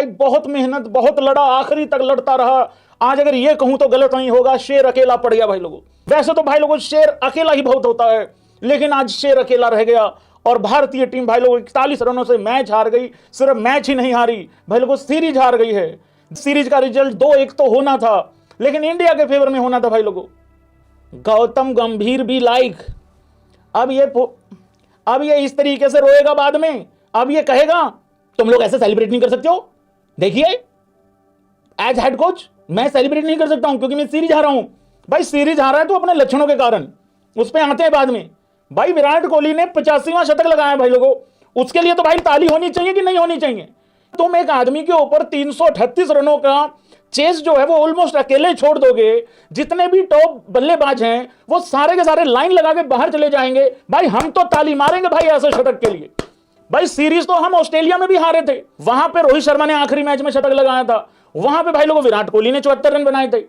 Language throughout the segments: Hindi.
भाई बहुत मेहनत, बहुत लड़ा, आखिरी तक लड़ता रहा। आज अगर ये कहूं तो गलत नहीं होगा, शेर अकेला पड़ गया भाई लोगों। वैसे तो भाई लोगों शेर अकेला ही बहुत होता है, लेकिन आज शेर अकेला रह गया और भारतीय टीम भाई लोगों 41 रनों से मैच हार गई। सिर्फ मैच ही नहीं हारी भाई लोगों, सीरीज हार गई है। सीरीज का रिजल्ट 2-1 तो होना था, लेकिन इंडिया के फेवर में होना था भाई लोगों। गौतम गंभीर भी लाइक, अब ये इस तरीके से रोएगा बाद में। अब ये कहेगा तुम लोग ऐसे सेलिब्रेट नहीं कर सकते हो। देखिए एज हेड कोच मैं सेलिब्रेट नहीं कर सकता हूं क्योंकि मैं सीरीज हारा हूं। भाई सीरीज हारा है तो अपने लक्षणों के कारण, उस पर आते हैं बाद में। भाई विराट कोहली ने 85वां शतक लगाया भाई लोगों, उसके लिए तो भाई ताली होनी चाहिए कि नहीं होनी चाहिए। तुम एक आदमी के ऊपर 338 रनों का चेस जो है वो ऑलमोस्ट अकेले छोड़ दोगे, जितने भी टॉप बल्लेबाज हैं वो सारे के सारे लाइन लगा के बाहर चले जाएंगे। भाई हम तो ताली मारेंगे भाई ऐसे शतक के लिए। भाई सीरीज तो हम ऑस्ट्रेलिया में भी हारे थे, वहां पे रोहित शर्मा ने आखिरी मैच में शतक लगाया था, वहां पे भाई लोगों विराट कोहली ने 74 रन बनाए थे,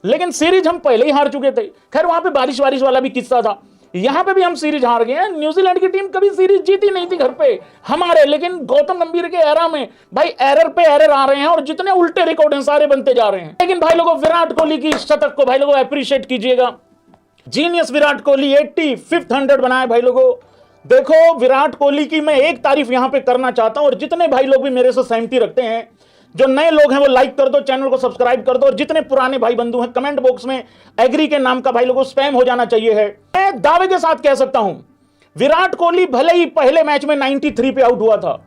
लेकिन सीरीज हम पहले ही हार चुके थे। खैर वहां पे बारिश वाला भी किस्सा था, यहां पे भी हम सीरीज हार गए हैं। न्यूजीलैंड की टीम कभी सीरीज जीती नहीं थी घर पे हमारे, लेकिन गौतम गंभीर के एरा में भाई एरर पे एरर आ रहे हैं और जितने उल्टे रिकॉर्ड हैं सारे बनते जा रहे हैं। लेकिन भाई लोगों विराट कोहली की शतक को भाई लोगों अप्रिशिएट कीजिएगा। जीनियस विराट कोहली 85th 100 बनाए भाई लोगों। देखो विराट कोहली की मैं एक तारीफ यहां पे करना चाहता हूं, और जितने भाई लोग भी मेरे से सहमति रखते हैं, जो नए लोग हैं वो लाइक कर दो, चैनल को सब्सक्राइब कर दो, और जितने पुराने भाई बंधु हैं कमेंट बॉक्स में एग्री के नाम का भाई लोगों स्पैम हो जाना चाहिए है। मैं दावे के साथ कह सकता हूं विराट कोहली भले ही पहले मैच में 93 पे आउट हुआ था,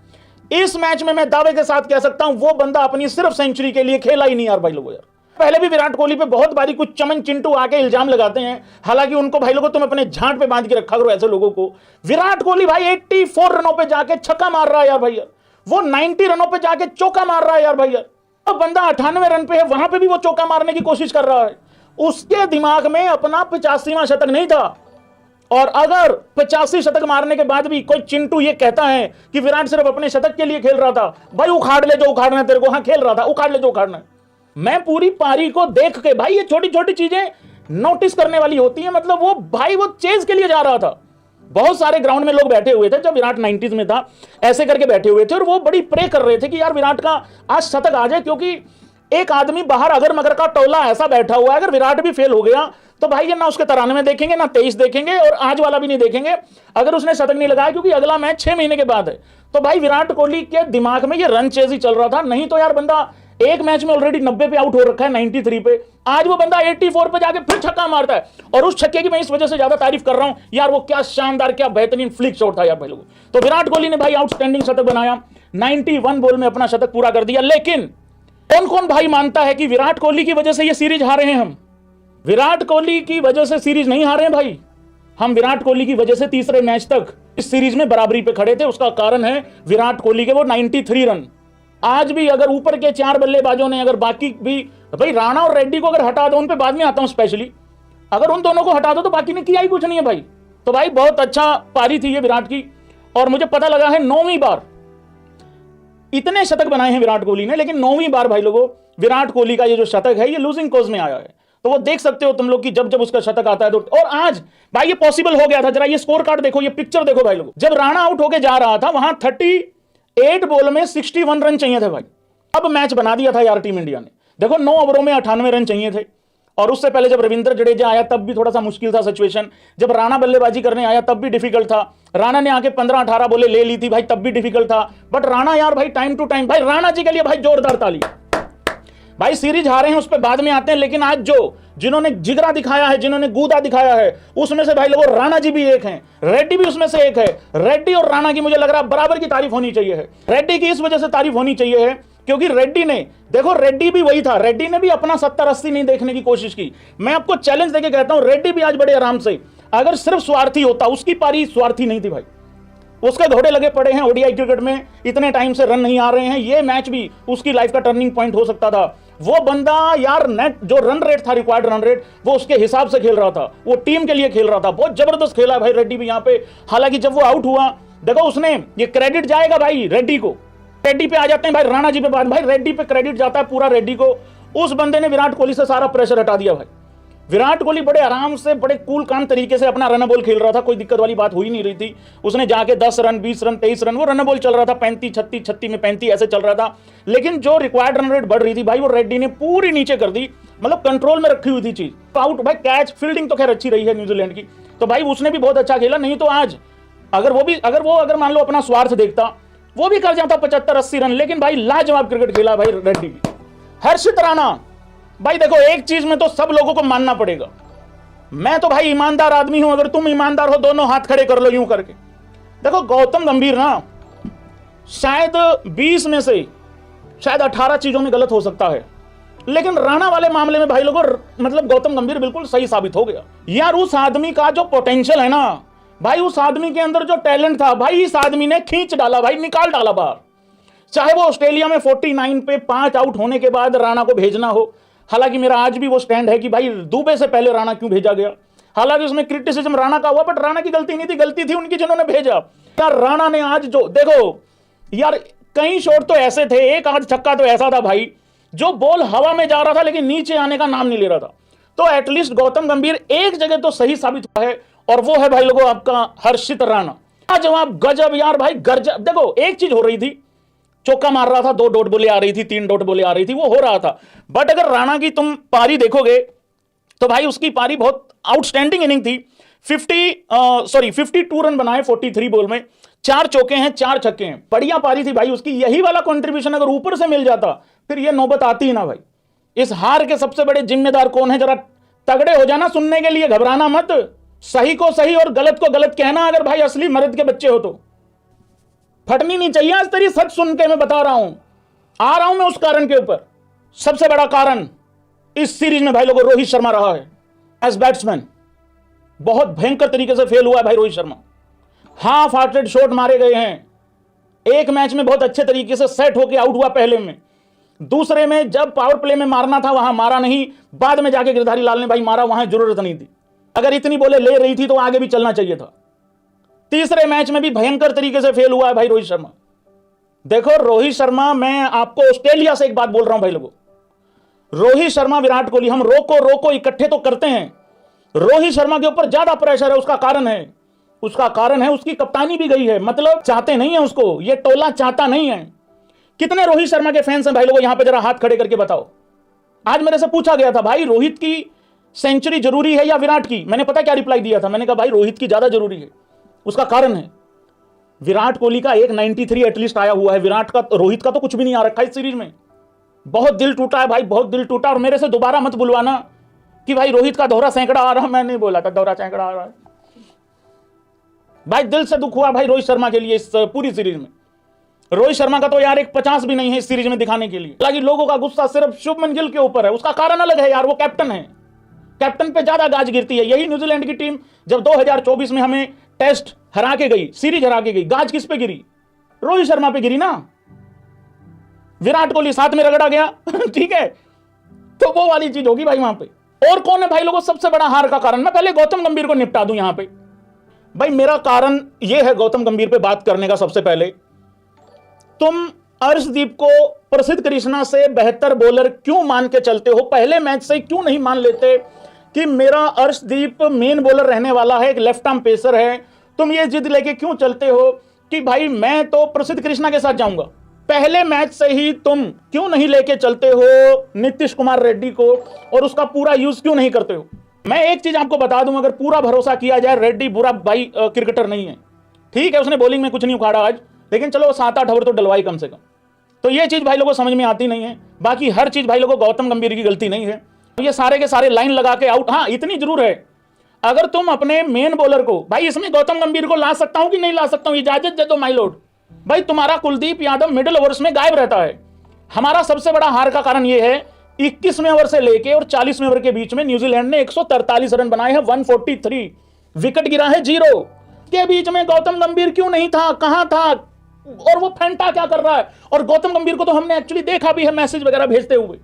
इस मैच में मैं दावे के साथ कह सकता हूं वो बंदा अपनी सिर्फ सेंचुरी के लिए खेला ही नहीं यार भाई लोगों। यार पहले भी विराट कोहली पे बहुत बारी कुछ चमन चिंटू आके इल्जाम लगाते हैं, हालांकि उनको भाई लोगों तुम अपने झांट पे बांध के रखा करो ऐसे लोगों को। विराट कोहली भाई 84 रनों पे जाके छक्का मार रहा है यार भैया, वो 90 रनों पे जाके चौका मार रहा है यार भैया। तो बंदा 98 रन पे है, वहां पे भी वो चौका मारने की कोशिश कर रहा है। उसके दिमाग में अपना 85वां शतक नहीं था, और अगर 85 शतक मारने के बाद भी कोई चिंटू ये कहता है कि विराट सिर्फ अपने शतक के लिए खेल रहा था, भाई उखाड़ ले जो उखाड़ना है तेरे को। हाँ खेल रहा था, उखाड़ ले जो उखाड़ना है। मैं पूरी पारी को देख के भाई ये छोटी छोटी चीजें नोटिस करने वाली होती है। मतलब वो भाई वो चेज के लिए जा रहा था। बहुत सारे ग्राउंड में लोग बैठे हुए थे जब विराट 90s में था, ऐसे करके बैठे हुए थे और वो बड़ी प्रे कर रहे थे कि यार विराट का आज शतक आ जाए, क्योंकि एक आदमी बाहर अगर मगर का टोला ऐसा बैठा हुआ है, अगर विराट भी फेल हो गया तो भाई ये ना उसके 93 देखेंगे ना 23 देखेंगे, और आज वाला भी नहीं देखेंगे अगर उसने शतक नहीं लगाया, क्योंकि अगला मैच 6 महीने के बाद है। तो भाई विराट कोहली के दिमाग में ये रन चेज ही चल रहा था। नहीं तो यार बंदा एक मैच में ऑलरेडी 90 पे आउट हो रखा है, 93 पे, आज वो बंदा 84 पे जाके फिर छक्का मारता है। और उस छक्के की मैं इस वजह से ज्यादा तारीफ कर रहा हूं यार, वो क्या शानदार क्या बेहतरीन फ्लिक शॉट था यार भाई लोगों। तो विराट कोहली ने भाई आउटस्टैंडिंग शतक बनाया, 91 बॉल में अपना शतक पूरा कर दिया। लेकिन कौन कौन भाई मानता है कि विराट कोहली की वजह से ये सीरीज हारे हैं? हम विराट कोहली की वजह से सीरीज नहीं हारे हैं भाई, हम विराट कोहली की वजह से तीसरे मैच तक इस सीरीज में बराबरी पे खड़े थे। उसका कारण है विराट कोहली के वो 93 रन। आज भी अगर ऊपर के 4 बल्लेबाजों ने, अगर बाकी भी भाई राणा और रेड्डी को अगर हटा दो, उन पे बाद में आता हूं स्पेशली, अगर उन दोनों को हटा दो तो बाकी ने किया ही कुछ नहीं है भाई। तो भाई बहुत अच्छा पारी थी ये विराट की, और मुझे पता लगा है 9वीं बार इतने शतक बनाए हैं विराट कोहली ने, लेकिन 9वीं बार भाई लोगों विराट कोहली का ये जो शतक है ये लूजिंग कोज में आया है। तो वो देख सकते हो तुम लोग कि जब जब उसका शतक आता है तो, और आज भाई ये पॉसिबल हो गया था। जरा ये स्कोर कार्ड देखो, ये पिक्चर देखो भाई लोग, जब राणा आउट होके जा रहा था वहां 38 बॉल में 61 रन चाहिए थे भाई। अब मैच बना दिया था यार टीम इंडिया ने। देखो 9 ओवरों में 98 रन चाहिए थे, और उससे पहले जब रविंद्र जडेजा आया तब भी थोड़ा सा मुश्किल था सिचुएशन। जब राणा बल्लेबाजी करने आया तब भी डिफिकल्ट था। राणा ने आके 15-18 बॉलें ले ली थी भाई, तब भी डिफिकल्ट था। बट राणा यार भाई टाइम टू टाइम, भाई राणा जी के लिए भाई जोरदार ताली। भाई सीरीज हारे हैं उस पर बाद में आते हैं, लेकिन आज जो जिन्होंने जिगरा दिखाया है, जिन्होंने गूदा दिखाया है, उसमें से भाई लोगों राणा जी भी एक हैं, रेड्डी भी उसमें से एक है। रेड्डी और राणा की मुझे लग रहा है बराबर की तारीफ होनी चाहिए है। रेड्डी की इस वजह से तारीफ होनी चाहिए है क्योंकि रेड्डी ने, देखो रेड्डी भी वही था, रेड्डी ने भी अपना 70-80 नहीं देखने की कोशिश की। मैं आपको चैलेंज देके कहता हूं रेड्डी भी आज बड़े आराम से, अगर सिर्फ स्वार्थी होता, उसकी पारी स्वार्थी नहीं थी भाई, उसके घोड़े लगे पड़े हैं ओडीआई क्रिकेट में, इतने टाइम से रन नहीं आ रहे हैं, ये मैच भी उसकी लाइफ का टर्निंग पॉइंट हो सकता था। वो बंदा यार नेट जो रन रेट था, रिक्वायर्ड रन रेट, वो उसके हिसाब से खेल रहा था, वो टीम के लिए खेल रहा था, बहुत जबरदस्त खेला भाई रेड्डी भी यहाँ पे। हालांकि जब वो आउट हुआ, देखो उसने, ये क्रेडिट जाएगा भाई रेड्डी को, रेड्डी पे आ जाते हैं भाई राणा जी पे बाद, भाई रेड्डी पे क्रेडिट जाता है पूरा रेड्डी को। उस बंदे ने विराट कोहली से सारा प्रेशर हटा दिया भाई। विराट कोहली बड़े आराम से बड़े कूल काम तरीके से अपना रन बॉल खेल रहा था, कोई दिक्कत वाली बात हो ही नहीं रही थी। उसने जाके 10 रन 20 रन 23 रन वो रन बॉल चल रहा था, 35 36 36 में 35 ऐसे चल रहा था। लेकिन जो रिक्वायर्ड रन रेट बढ़ रही थी भाई वो रेड्डी ने पूरी नीचे कर दी, मतलब कंट्रोल में रखी हुई थी चीज। तो आउट भाई, कैच फील्डिंग तो खैर अच्छी रही है न्यूजीलैंड की, तो भाई उसने भी बहुत अच्छा खेला। नहीं तो आज अगर मान लो अपना स्वार्थ देखता, वो भी कर जाता 75-80 रन। लेकिन भाई लाजवाब क्रिकेट खेला भाई रेड्डी भी। हर्षित राणा भाई देखो, एक चीज में तो सब लोगों को मानना पड़ेगा, मैं तो भाई ईमानदार आदमी हूं, अगर तुम ईमानदार हो दोनों हाथ खड़े कर लो यूं करके। देखो गौतम गंभीर ना शायद 20 में से शायद 18 चीजों में गलत हो सकता है, लेकिन राणा वाले मामले में भाई लोगों मतलब गौतम गंभीर बिल्कुल सही साबित हो गया यार। उस आदमी का जो पोटेंशियल है ना भाई, उस आदमी के अंदर जो टैलेंट था भाई, इस आदमी ने खींच डाला भाई, निकाल डाला बाहर। चाहे वो ऑस्ट्रेलिया में 49 पे 5 आउट होने के बाद राणा को भेजना हो, हालांकि मेरा आज भी वो स्टैंड है कि भाई दुबे से पहले राणा क्यों भेजा गया। हालांकि उसमें क्रिटिसिज्म राणा का हुआ, बट राणा की गलती नहीं थी, गलती थी उनकी जिन्होंने भेजा। यार राणा ने आज जो देखो यार, कई शॉट तो ऐसे थे, एक आध छक्का तो ऐसा था भाई जो बॉल हवा में जा रहा था लेकिन नीचे आने का नाम नहीं ले रहा था। तो एटलीस्ट गौतम गंभीर एक जगह तो सही साबित हुआ है, और वो है भाई लोगों आपका हर्षित राणा। जवाब गजब यार भाई, गजब। देखो एक चीज हो रही थी, चौका मार रहा था, 2 डॉट बॉलें आ रही थी, 3 डॉट बॉलें आ रही थी, वो हो रहा था। बट अगर राणा की तुम पारी देखोगे तो भाई उसकी पारी बहुत आउटस्टैंडिंग इनिंग थी। 52 रन बनाए 43 बॉल में, 4 चौके हैं 4 छक्के हैं, बढ़िया पारी थी भाई उसकी। यही वाला कंट्रीब्यूशन अगर ऊपर से मिल जाता फिर ये नौबत आती ही ना भाई। इस हार के सबसे बड़े जिम्मेदार कौन है, जरा तगड़े हो जाना सुनने के लिए, घबराना मत, सही को सही और गलत को गलत कहना अगर भाई असली मर्द के बच्चे हो तो। फटनी नहीं चाहिए आज तेरी सच सुन के, मैं बता रहा हूं, आ रहा हूं मैं उस कारण के ऊपर। सबसे बड़ा कारण इस सीरीज में भाई लोगों रोहित शर्मा रहा है एज बैट्समैन। बहुत भयंकर तरीके से फेल हुआ है भाई Rohit Sharma, half hearted shot मारे गए हैं। एक मैच में बहुत अच्छे तरीके से सेट होकर आउट हुआ पहले में, दूसरे में जब पावर प्ले में मारना था वहां मारा नहीं, बाद में जाके गिरधारी लाल ने भाई मारा, वहां जरूरत नहीं थी। अगर इतनी बॉलें ले रही थी तो आगे भी चलना चाहिए था। तीसरे मैच में भी भयंकर तरीके से फेल हुआ है भाई रोहित शर्मा। देखो रोहित शर्मा, मैं आपको ऑस्ट्रेलिया से एक बात बोल रहा हूं भाई लोगों, रोहित शर्मा विराट कोहली हम रोको रोको इकट्ठे तो करते हैं, रोहित शर्मा के ऊपर ज्यादा प्रेशर है। उसका कारण है उसकी कप्तानी भी गई है, मतलब चाहते नहीं है उसको, ये टोला चाहता नहीं है। कितने रोहित शर्मा के फैंस हैं भाई लोगों, यहां पे जरा हाथ खड़े करके बताओ। आज मेरे से पूछा गया था भाई रोहित की सेंचुरी जरूरी है या विराट की, मैंने पता क्या रिप्लाई दिया था, मैंने कहा भाई रोहित की ज्यादा जरूरी है। उसका कारण है विराट कोहली का एक 93 एटलीस्ट आया हुआ है, विराट का रोहित का तो कुछ भी नहीं आ रखा इस सीरीज में। बहुत दिल टूटा है भाई, बहुत दिल टूटा। और मेरे से दोबारा मत बुलवाना कि भाई रोहित का दोहरा सैकड़ा आ रहा, मैं नहीं बोला था दोहरा सैकड़ा आ रहा है भाई। दिल से दुख हुआ भाई रोहित शर्मा के लिए इस पूरी सीरीज में। रोहित शर्मा का तो यार एक 50 भी नहीं है इस सीरीज में दिखाने के लिए। हालांकि लोगों का गुस्सा सिर्फ शुभमन गिल के ऊपर है, उसका कारण अलग है यार, वो कैप्टन है, कैप्टन पे ज्यादा गाज गिरती है। यही न्यूजीलैंड की टीम जब 2024 में हमें टेस्ट हरा के गई, सीरीज हरा के गई, गाज किस पे गिरी? रोहित शर्मा पे गिरी ना, विराट कोहली साथ में रगड़ा गया ठीक है, तो वो वाली चीज होगी भाई वहां पे। और कौन है भाई लोगों सबसे बड़ा हार का कारण? मैं पहले गौतम गंभीर को निपटा दूं यहां पे। भाई मेरा कारण यह है गौतम गंभीर पे बात करने का, सबसे पहले तुम अर्शदीप को प्रसिद्ध कृष्णा से बेहतर बॉलर क्यों मान के चलते हो? पहले मैच से क्यों नहीं मान लेते कि मेरा अर्शदीप मेन बॉलर रहने वाला है, एक लेफ्ट आर्म पेसर है? तुम ये जिद लेके क्यों चलते हो कि भाई मैं तो प्रसिद्ध कृष्णा के साथ जाऊंगा? पहले मैच से ही तुम क्यों नहीं लेके चलते हो नीतीश कुमार रेड्डी को और उसका पूरा यूज क्यों नहीं करते हो? मैं एक चीज आपको बता दूं, अगर पूरा भरोसा किया जाए, रेड्डी बुरा भाई क्रिकेटर नहीं है, ठीक है, उसने बॉलिंग में कुछ नहीं उखाड़ा आज, लेकिन चलो 7-8 ओवर तो डलवाई कम से कम। तो ये चीज भाई लोगों को समझ में आती नहीं है। बाकी हर चीज भाई लोगों गौतम गंभीर की गलती नहीं है, ये सारे के सारे लाइन लगा के आउट। हाँ इतनी जरूर है, अगर तुम अपने मेन बॉलर को, भाई इसमें गौतम गंभीर को ला सकता हूं कि नहीं ला सकता हूं, इजाजत दे दो माय लॉर्ड। भाई तुम्हारा कुलदीप यादव मिडिल ओवर्स में गायब रहता है। हमारा सबसे बड़ा हार का कारण यह है 21वें ओवर से लेके और 40वें ओवर के बीच में न्यूजीलैंड ने 143 रन बनाए हैं, 143 विकेट गिरा है 0 के बीच में गौतम गंभीर क्यों नहीं था, कहां था, और वो फेंटा क्या कर रहा है? और गौतम गंभीर को तो हमने एक्चुअली देखा भी है मैसेज वगैरह भेजते हुए।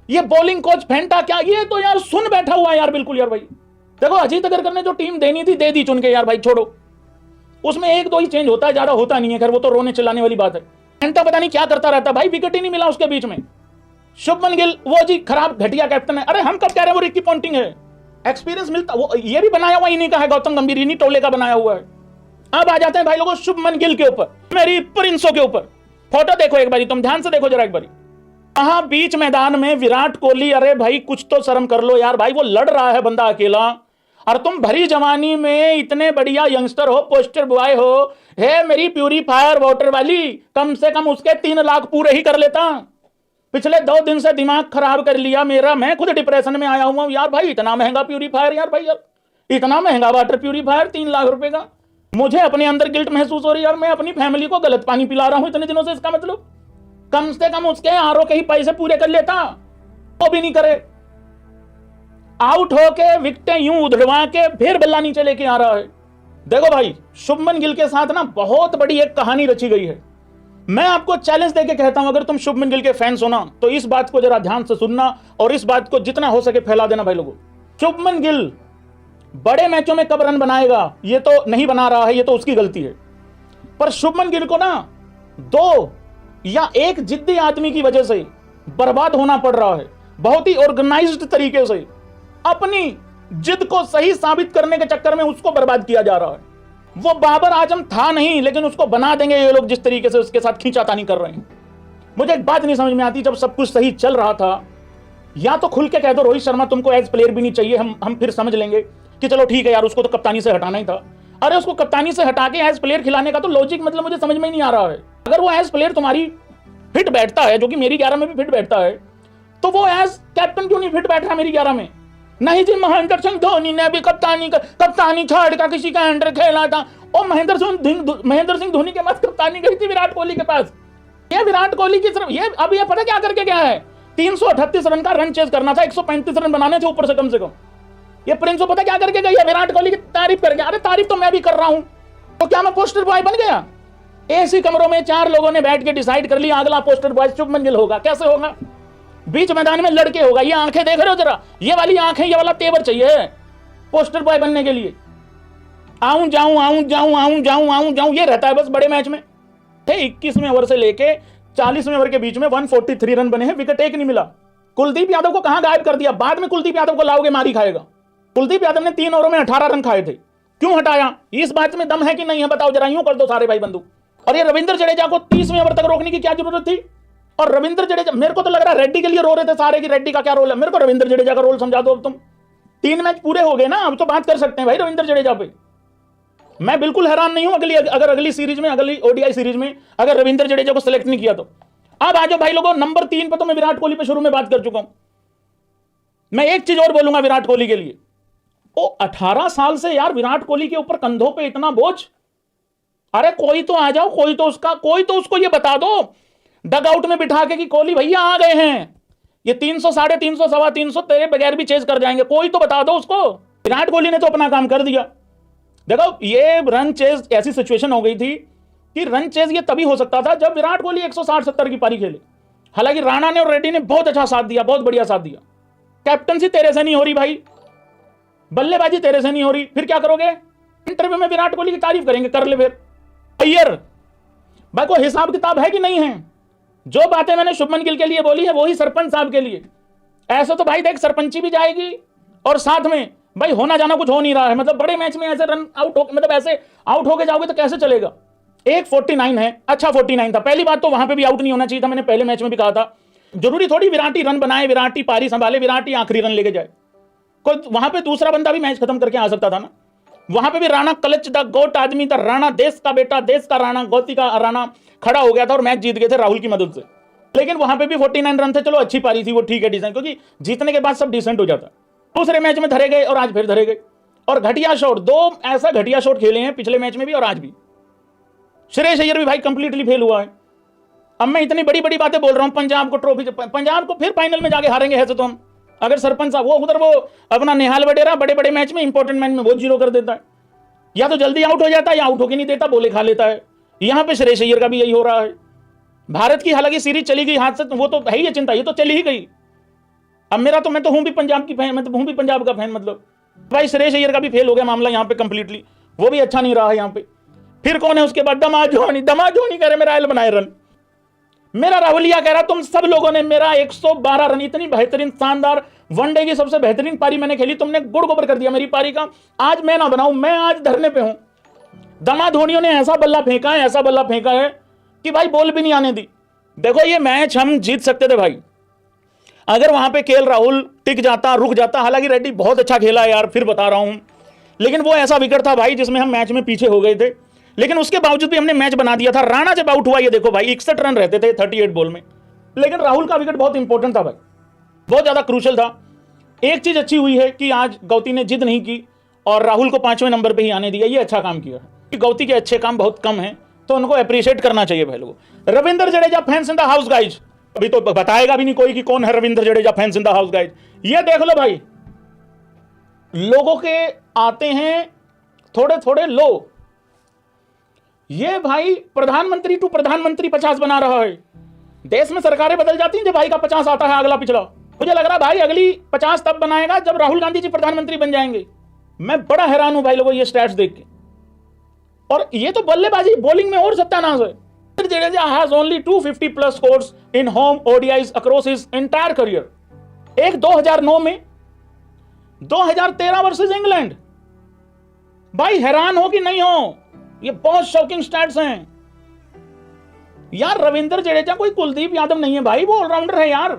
ये बॉलिंग कोच फेंटा क्या, ये तो यार सुन बैठा हुआ है यार बिल्कुल यार। भाई देखो अजीत अगरकर ने जो टीम देनी थी दे दी चुन के यार, भाई छोड़ो, उसमें 1-2 ही चेंज होता है, ज्यादा होता नहीं है, खैर वो तो रोने चिल्लाने वाली बात है। फेंटा पता नहीं क्या करता रहता भाई, विकेट ही नहीं मिला उसके बीच में। शुभमन गिल वो जी खराब घटिया कैप्टन है। अरे हम कब कह रहे हैं वो रिकी पॉन्टिंग है? एक्सपीरियंस मिलता, वो ये भी बनाया हुआ इन्हीं का है, गौतम गंभीर इन्हीं टोले का बनाया हुआ है। अब आ जाते हैं भाई लोगों शुभमन गिल के ऊपर, मेरी प्रिंसों के ऊपर। फोटो देखो एक बारी, तुम ध्यान से देखो जरा एक बारी। वहां बीच मैदान में विराट कोहली, अरे भाई कुछ तो शर्म कर लो यार भाई, वो लड़ रहा है बंदा अकेला, और तुम भरी जवानी में इतने बढ़िया यंगस्टर हो, पोस्टर बॉय हो, हे मेरी प्यूरीफायर वाटर वाली, कम से कम उसके 3 लाख पूरे ही कर लेता। पिछले 2 दिन से दिमाग खराब कर लिया मेरा, मैं खुद डिप्रेशन में आया हुआ हूं यार भाई। इतना महंगा प्यूरीफायर यार भाई, यार इतना महंगा वाटर प्यूरीफायर 3 लाख रुपए का। मुझे अपने अंदर गिल्ट महसूस हो रही है यार, मैं अपनी फैमिली को गलत पानी पिला रहा हूं इतने दिनों से। इसका मतलब कम से कम उसके आरओ के ही पैसे पूरे कर लेता, वो भी नहीं करे। आउट होके विकेटें यूं उधड़वा के फिर बल्ला नीचे लेके आ रहा है। देखो भाई शुभमन गिल के साथ ना बहुत बड़ी एक कहानी रची गई है। मैं आपको चैलेंज देके कहता हूं, अगर तुम शुभमन गिल के फैंस हो ना, तो इस बात को जरा ध्यान से सुनना और इस बात को जितना हो सके फैला देना भाई लोगों। शुभमन गिल बड़े मैचों में कब रन बनाएगा ये तो नहीं बना रहा है, ये तो उसकी गलती है। पर शुभमन गिल को ना 2 या 1 जिद्दी आदमी की वजह से बर्बाद होना पड़ रहा है। बहुत ही ऑर्गेनाइज्ड तरीके से अपनी जिद को सही साबित करने के चक्कर में उसको बर्बाद किया जा रहा है। वो बाबर आजम था नहीं, लेकिन उसको बना देंगे ये लोग जिस तरीके से उसके साथ खींचातानी कर रहे हैं। मुझे एक बात नहीं समझ में आती, जब सब कुछ सही चल रहा था, या तो खुल के कह दो रोहित शर्मा तुमको एज प्लेयर भी नहीं चाहिए, हम फिर समझ लेंगे कि चलो ठीक है यार, उसको तो कप्तानी से हटाना ही था। अरे उसको कप्तानी से हटा के एज प्लेयर खिलाने का तो लॉजिक मतलब मुझे समझ में ही नहीं आ रहा है। अगर वो एज प्लेयर तुम्हारी फिट बैठता है, जो कि मेरी 11 में भी फिट बैठता है, तो वो एज कैप्टन क्यों नहीं फिट बैठ रहा मेरी 11 में? नहीं जी, महेंद्र सिंह धोनी ने भी कप्तानी छोड़ कर किसी का अंडर खेला था। और महेंद्र सिंह धोनी के पास कप्तानी गई थी विराट कोहली के पास। ये विराट कोहली की तरफ ये अब ये पता क्या करके गया है? 338 रन का रन चेज करना था, 135 रन बनाने थे ऊपर से कम। ये प्रिंसो पता क्या करके गई है? विराट कोहली की तारीफ करके। अरे तारीफ तो मैं भी कर रहा हूं, तो क्या मैं पोस्टर बॉय बन गया? एसी कमरों में 4 लोगों ने बैठ के डिसाइड कर लिया अगला पोस्टर बॉय शुभमन गिल होगा। कैसे होगा? बीच मैदान में लड़के होगा। ये आंखें देख रहे हो जरा, ये वाली आंखें, ये वाला तेवर चाहिए पोस्टर बॉय बनने के लिए। आऊं जाऊं ये रहता है बस बड़े मैच में। 21वें ओवर से लेके 40वें ओवर के बीच में 143 रन बने हैं, विकेट एक नहीं मिला। कुलदीप यादव को कहां गायब कर दिया? बाद में कुलदीप यादव को लाओगे मारी खाएगा। कुलदीप यादव ने 3 ओवरों में 18 रन खाए थे। क्यों हटाया? इस बात में दम है कि नहीं है? बताओ जरा, यूं कर दो सारे भाई बंधु। और ये रविंद्र जडेजा को 30वें ओवर तक रोकने की क्या जरूरत थी? और रविंद्र जडेजा, मेरे को तो लग रहा है रेड्डी के लिए रो रहे थे सारे कि रेड्डी का क्या रोल है। मेरे को रविंद्र जडेजा का रोल समझा दो। अब तुम 3 मैच पूरे हो गए ना, अब तो बात कर सकते हैं भाई रविंद्र जडेजा पे। मैं बिल्कुल हैरान नहीं हूं अगर अगली सीरीज में, अगली ओडीआई सीरीज में अगर रविंद्र जडेजा को सिलेक्ट नहीं किया तो। अब आ जाओ भाई लोगों, नंबर 3 पे तो मैं विराट कोहली पे शुरू में बात कर चुका हूं। मैं एक चीज और बोलूंगा विराट कोहली के लिए। ओ 18 साल से यार विराट कोहली के ऊपर कंधों पे इतना बोझ। अरे कोई तो आ जाओ, कोई तो उसको ये बता दो डग आउट में बिठा के कि कोहली भैया आ गए हैं, ये 300, 350, 325 तेरे बगैर भी चेज कर जाएंगे। कोई तो बता दो उसको। विराट कोहली ने तो अपना काम कर दिया। देखो ये रन चेज ऐसी सिचुएशन हो गई थी कि रन चेज ये तभी हो सकता था जब विराट कोहली 160-70 की पारी खेले। हालांकि राणा ने और रेड्डी ने बहुत अच्छा साथ दिया, बहुत बढ़िया साथ दिया। कैप्टनसी तेरे से नहीं हो रही भाई, बल्लेबाजी तेरे से नहीं हो रही, फिर क्या करोगे? इंटरव्यू में विराट कोहली की तारीफ करेंगे, कर ले फिर। अय्यर भाई को हिसाब किताब है कि नहीं है? जो बातें मैंने शुभमन गिल के लिए बोली है वही सरपंच साहब के लिए। ऐसे तो भाई देख सरपंची भी जाएगी और साथ में भाई होना जाना कुछ हो नहीं रहा है। मतलब बड़े मैच में ऐसे रन आउट हो, मतलब ऐसे आउट होके जाओगे तो कैसे चलेगा? 149 है, अच्छा 49 था। पहली बात तो वहां पे भी आउट नहीं होना चाहिए था, मैंने पहले मैच में भी कहा था। जरूरी थोड़ी विराट ही रन बनाए, विराट ही पारी संभाले, विराट ही आखिरी रन लेके जाए। कोई वहां पे दूसरा बंदा भी मैच खत्म करके आ सकता था ना। वहां पे भी राणा क्लच द गोट आदमी था। राणा देश का बेटा, देश का राणा, गौती का राणा खड़ा हो गया था और मैच जीत गए थे राहुल की मदद से। लेकिन वहां पे भी 49 रन थे, चलो अच्छी पारी थी वो, ठीक है डिसेंट, क्योंकि जीतने के बाद सब डिसेंट हो जाता। दूसरे मैच में धरे गए और आज फिर धरे गए। और घटिया शॉट, 2 ऐसा घटिया शॉट खेले हैं पिछले मैच में भी और आज भी। श्रेयस अय्यर भी भाई कंप्लीटली फेल हुआ है। अब मैं इतनी बड़ी बड़ी बातें बोल रहा हूं, पंजाब को ट्रॉफी, पंजाब को फिर फाइनल में जाके हारेंगे ऐसे तो हम। अगर सरपंच साहब वो उधर वो अपना निहाल वडेरा बड़े बड़े मैच में, इंपॉर्टेंट मैच में वो 0 कर देता है, या तो जल्दी आउट हो जाता है या आउट होके नहीं देता, बोले खा लेता है। यहां पे श्रेयस अय्यर का भी यही हो रहा है। भारत की हालांकि सीरीज चली गई हाथ से, वो तो है ही चिंता, ये तो चली ही गई। अब मेरा तो, मैं तो हूं भी पंजाब की फैन, मैं तो हूं भी पंजाब का फैन। मतलब भाई श्रेयस अय्यर का भी फेल हो गया मामला यहाँ पे कंप्लीटली, वो भी अच्छा नहीं रहा है यहाँ पे। फिर कौन है उसके बाद? दमा धोनी कह रहे मेरा एल बनाए रन। मेरा राहुलिया कह रहा तुम सब लोगों ने मेरा 112 रन, इतनी बेहतरीन शानदार वनडे की सबसे बेहतरीन पारी मैंने खेली, तुमने गुड़ गोबर कर दिया मेरी पारी का। आज मैं ना बनाऊं, मैं आज धरने पे हूं। दमा धोनियों ने ऐसा बल्ला फेंका है, ऐसा बल्ला फेंका है कि भाई बॉल भी नहीं आने दी। देखो ये मैच हम जीत सकते थे भाई, अगर वहां पे केएल राहुल टिक जाता, रुक जाता। हालांकि रेड्डी बहुत अच्छा खेला है यार, फिर बता रहा हूं, लेकिन वो ऐसा विकेट था भाई जिसमें हम मैच में पीछे हो गए थे, लेकिन उसके बावजूद भी हमने मैच बना दिया था। राणा जब आउट हुआ, ये देखो भाई 61 रन रहते थे 38 बॉल में, लेकिन राहुल का विकेट बहुत इंपॉर्टेंट था भाई, बहुत ज्यादा क्रूशल था। एक चीज अच्छी हुई है कि आज गौती ने जिद नहीं की और राहुल को 5वें नंबर पे ही आने दिया, ये अच्छा काम किया है। गौती के अच्छे काम बहुत कम हैं, तो उनको अप्रिशिएट करना चाहिए भाई लोगों। Ravindra Jadeja fans in the house guys, अभी तो बताएगा भी नहीं कोई कि कौन है Ravindra Jadeja fans in the house guys. ये देख लो भाई, लोगों के आते हैं थोड़े थोड़े लो, ये भाई प्रधानमंत्री टू प्रधानमंत्री 50 बना रहा है। देश में सरकारें बदल जाती हैं जब भाई का 50 आता है अगला पिछला। मुझे लग रहा है भाई अगली 50 तब बनाएगा जब राहुल गांधी जी प्रधानमंत्री बन जाएंगे। मैं बड़ा हैरान हूं भाई लोगों ये स्टैट्स देख के। और ये तो बल्लेबाजी, बॉलिंग में और सत्यानाश है। Jadeja has only 250 plus scores in home ODIs across his entire career. एक 2009 में, 2013 वर्सेस इंग्लैंड। भाई हैरान हो कि नहीं हो, ये बहुत शॉकिंग स्टैट्स हैं यार। रविंद्र जडेजा कोई कुलदीप यादव नहीं है भाई, वो ऑलराउंडर है यार,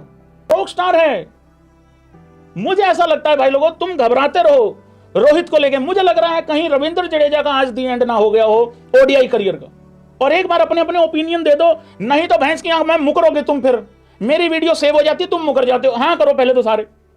रॉक स्टार है। मुझे ऐसा लगता है भाई लोगों, तुम घबराते रहो रोहित को लेके, मुझे लग रहा है कहीं रविंद्र जडेजा का आज दी एंड ना हो गया हो ओडीआई करियर का। और एक बार अपने अपने ओपिनियन दे दो, नहीं तो भैंस की आंख में मुकरोगे तुम, फिर मेरी वीडियो सेव हो जाती है, तुम मुकर जाते हो। हाँ करो पहले तो सारे।